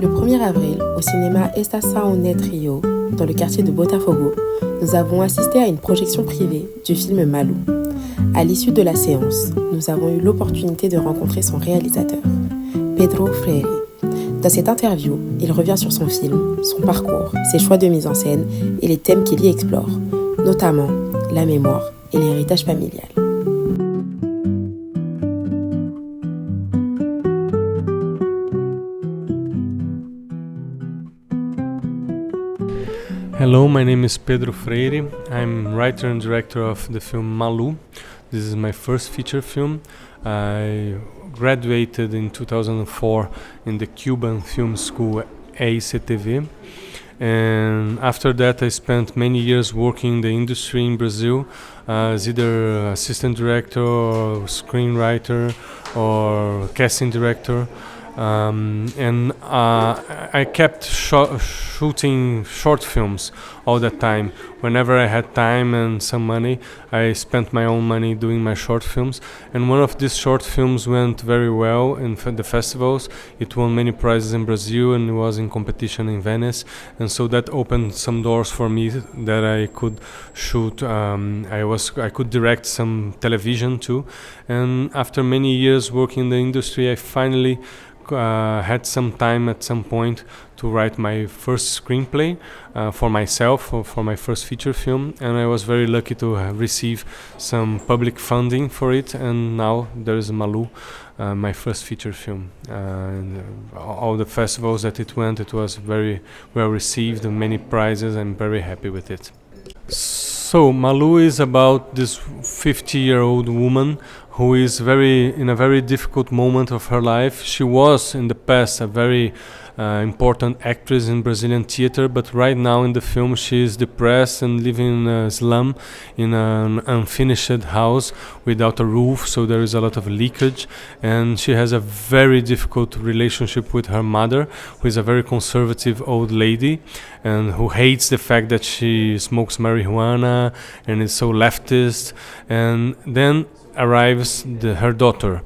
Le 1er avril, au cinéma Estação Rio, dans le quartier de Botafogo, nous avons assisté à une projection privée du film Malu. À l'issue de la séance, nous avons eu l'opportunité de rencontrer son réalisateur, Pedro FREIRE. Dans cette interview, il revient sur son film, son parcours, ses choix de mise en scène et les thèmes qu'il y explore, notamment la mémoire et l'héritage familial. Hello, my name is Pedro FREIRE. I'm writer and director of the film Malu. This is my first feature film. I graduated in 2004 in the Cuban film school ACTV. And after that I spent many years working in the industry in Brazil as either assistant director or screenwriter or casting director. I kept shooting short films all the time. Whenever I had time and some money, I spent my own money doing my short films. And one of these short films went very well in the festivals. It won many prizes in Brazil and was in competition in Venice. And so that opened some doors for me that I could shoot. I could direct some television too. And after many years working in the industry, I finally had some time at some point to write my first screenplay for myself, for my first feature film, and I was very lucky to receive some public funding for it, and now there is Malu, my first feature film. And all the festivals that it went, it was very well received and many prizes. I'm very happy with it. So Malu is about this 50-year-old woman who is in a very difficult moment of her life. She was in the past a very important actress in Brazilian theater, but right now in the film she is depressed and living in a slum in an unfinished house without a roof, so there is a lot of leakage, and she has a very difficult relationship with her mother, who is a very conservative old lady and who hates the fact that she smokes marijuana and is so leftist. And then arrives her daughter,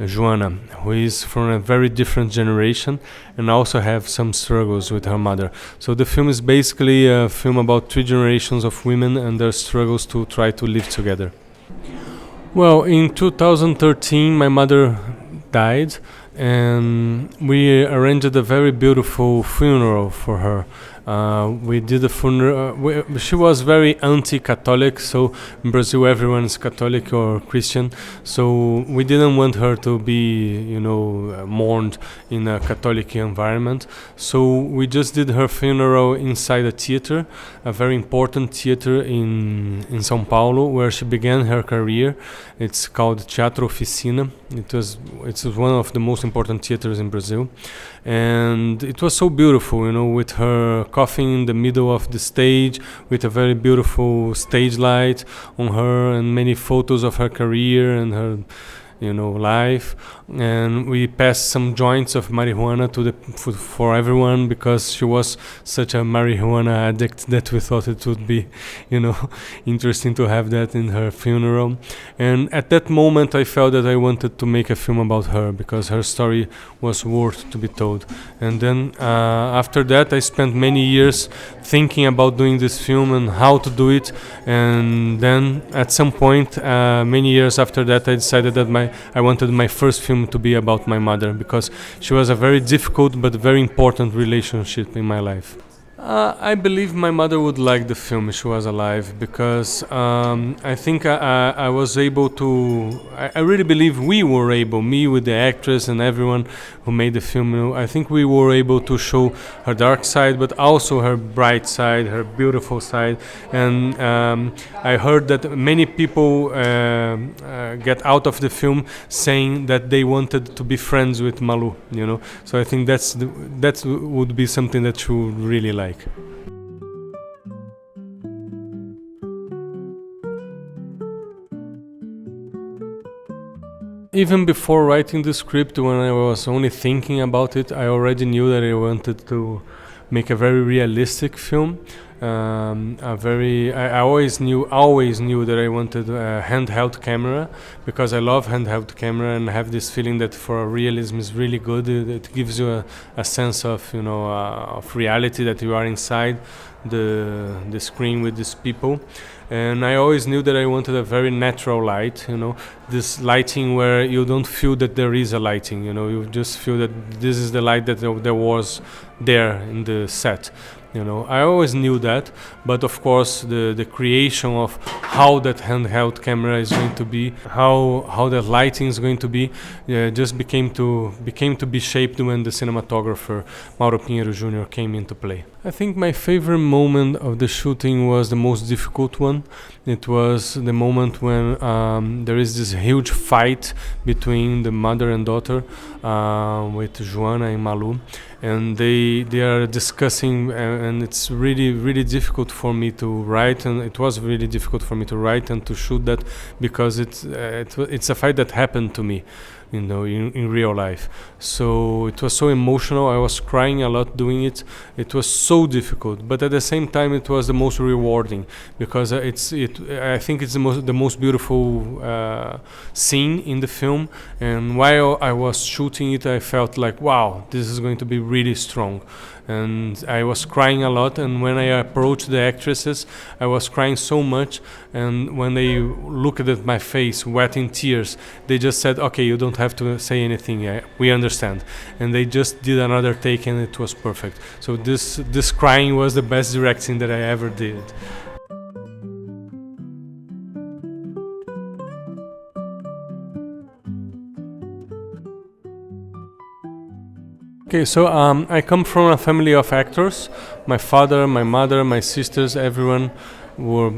Joana, who is from a very different generation and also have some struggles with her mother. So the film is basically a film about 3 generations of women and their struggles to try to live together. Well, in 2013 my mother died and we arranged a very beautiful funeral for her. We did a funeral. She was very anti-Catholic, so in Brazil everyone is Catholic or Christian. So we didn't want her to be, mourned in a Catholic environment. So we just did her funeral inside a theater, a very important theater in São Paulo, where she began her career. It's called Teatro Oficina. It's one of the most important theaters in Brazil. And it was so beautiful, with her coffin in the middle of the stage, with a very beautiful stage light on her and many photos of her career and her life. And we passed some joints of marijuana for everyone, because she was such a marijuana addict that we thought it would be interesting to have that in her funeral. And at that moment I felt that I wanted to make a film about her, because her story was worth to be told. And then after that I spent many years thinking about doing this film and how to do it. And then at some point many years after that I decided that I wanted my first film to be about my mother, because she was a very difficult but very important relationship in my life. I believe my mother would like the film if she was alive, because I think I was able to. I really believe we were able, me with the actress and everyone who made the film. I think we were able to show her dark side, but also her bright side, her beautiful side. And I heard that many people get out of the film saying that they wanted to be friends with Malu. So I think that would be something that she would really like. Even before writing the script, when I was only thinking about it, I already knew that I wanted to make a very realistic film. I always knew that I wanted a handheld camera, because I love handheld camera and have this feeling that for realism is really good. It gives you a sense of of reality, that you are inside the screen with these people. And I always knew that I wanted a very natural light, this lighting where you don't feel that there is a lighting, you just feel that this is the light that there was there in the set. I always knew that, but of course the creation of how that handheld camera is going to be, how the lighting is going to be, just became to be shaped when the cinematographer Mauro Pinheiro Jr. came into play. I think my favorite moment of the shooting was the most difficult one. It was the moment when there is this huge fight between the mother and daughter with Joana and Malu, and they are discussing, and it's really difficult for me to write, and it was really difficult for me to write and to shoot that, because it's a fight that happened to me, in real life. So it was so emotional. I was crying a lot doing it. It was so difficult, but at the same time it was the most rewarding, because I think it's the most beautiful scene in the film. And while I was shooting it, I felt like, wow, this is going to be really strong. And I was crying a lot, and when I approached the actresses, I was crying so much, and when they looked at my face wet in tears, they just said, okay, you don't have to say anything, we understand. And they just did another take, and it was perfect. So this crying was the best directing that I ever did. Okay, so I come from a family of actors. My father, my mother, my sisters, everyone were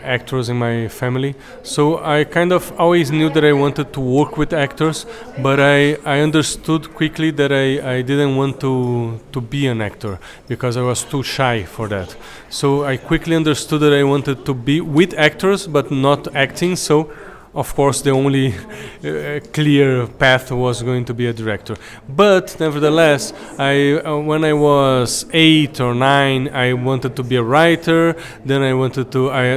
actors in my family. So I kind of always knew that I wanted to work with actors, but I understood quickly that I didn't want to be an actor, because I was too shy for that. So I quickly understood that I wanted to be with actors, but not acting. So of course, the only clear path was going to be a director. But nevertheless, when I was 8 or 9, I wanted to be a writer. Then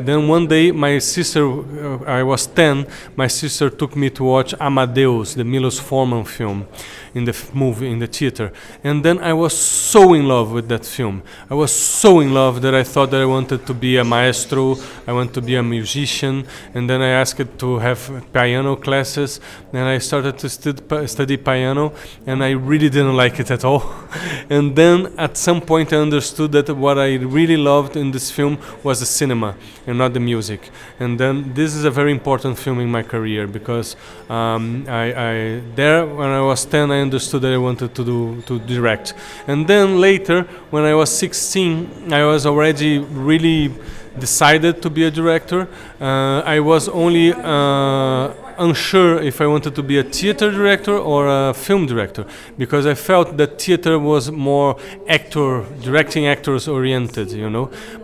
then one day, my sister, I was 10. My sister took me to watch Amadeus, the Milos Forman film, in the movie, in the theater. And then I was so in love with that film. I was so in love that I thought that I wanted to be a maestro. I wanted to be a musician. And then I asked to have piano classes, and I started to study piano, and I really didn't like it at all. And then at some point I understood that what I really loved in this film was the cinema and not the music. And then this is a very important film in my career, because when I was 10, I understood that I wanted to direct. And then later, when I was 16, I was already really decided to be a director. I was only unsure if I wanted to be a theater director or a film director, because I felt that theater was more directing actors oriented,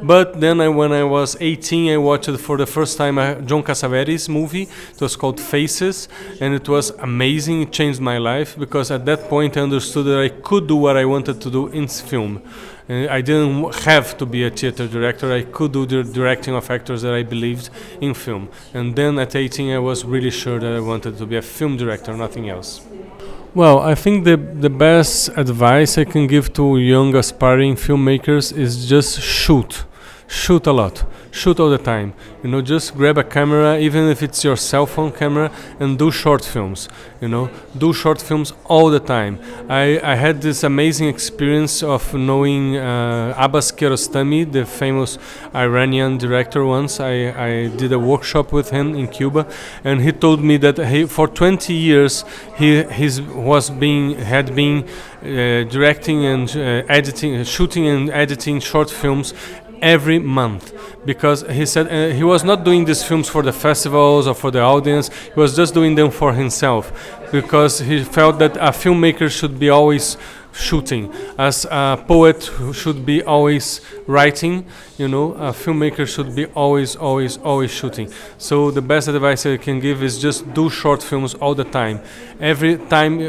But then when I was 18, I watched for the first time a John Cassavetes movie. It was called Faces, and it was amazing. It changed my life, because at that point I understood that I could do what I wanted to do in film. I didn't have to be a theater director. I could do the directing of actors that I believed in film. And then at 18, I was really sure that I wanted to be a film director, nothing else. Well, I think the best advice I can give to young aspiring filmmakers is just shoot. Shoot a lot. Shoot all the time. Just grab a camera, even if it's your cell phone camera, and do short films. Do short films all the time. I had this amazing experience of knowing Abbas Kiarostami, the famous Iranian director. Once I did a workshop with him in Cuba, and he told me that for 20 years he had been directing and shooting and editing short films every month, because he said he was not doing these films for the festivals or for the audience. He was just doing them for himself, because he felt that a filmmaker should be always shooting. As a poet who should be always writing, you know, a filmmaker should be always shooting. So the best advice I can give is just do short films all the time. Every time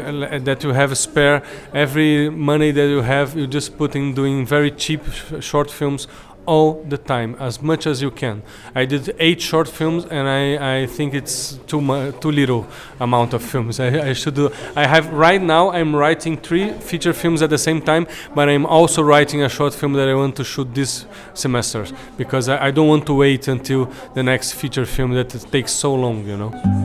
that you have spare, every money that you have, you just put in doing very cheap short films all the time, as much as you can. I did 8 short films, and I think it's too little amount of films. I should do. I have right now. I'm writing 3 feature films at the same time, but I'm also writing a short film that I want to shoot this semester because I don't want to wait until the next feature film that it takes so long, you know.